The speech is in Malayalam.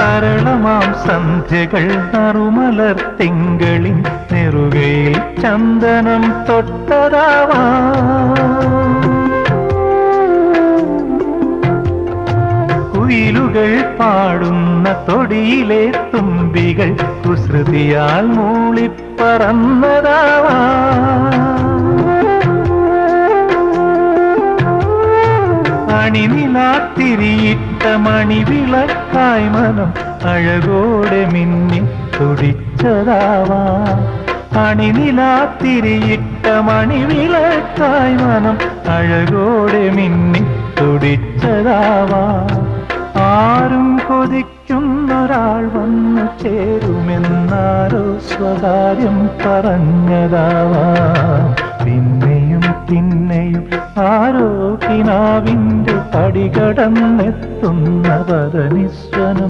സരളമാം സന്ധ്യകൾ നറുമലർ തിങ്കളിൻ നെറുകയിൽ ചന്ദനം തൊട്ടതാവാ കുയിലുകൾ പാടുന്ന തൊടിയിലെ തുമ്പികൾ കുസൃതിയാൽ മൂളിപ്പറന്നതാവാ അണിനിലാത്തിരിയിട്ട മണിവിളക്കായി മനം അഴകോടെ മിന്നി തുടിച്ചതാവാ അണിനിലാത്തിരിയിട്ട മണിവിളക്കായി മനം അഴകോടെ മിന്നി തുടിച്ചതാവാ ആരും കൊതിക്കുന്നൊരാൾ വന്നു ചേരുമെന്നാരോ സ്വകാര്യം പറഞ്ഞതാവാ പിന്നെയും പിന്നെയും ആരോ കിനാവിൻ്റെ പടികടന്നെത്തുന്ന പദനിസ്വനം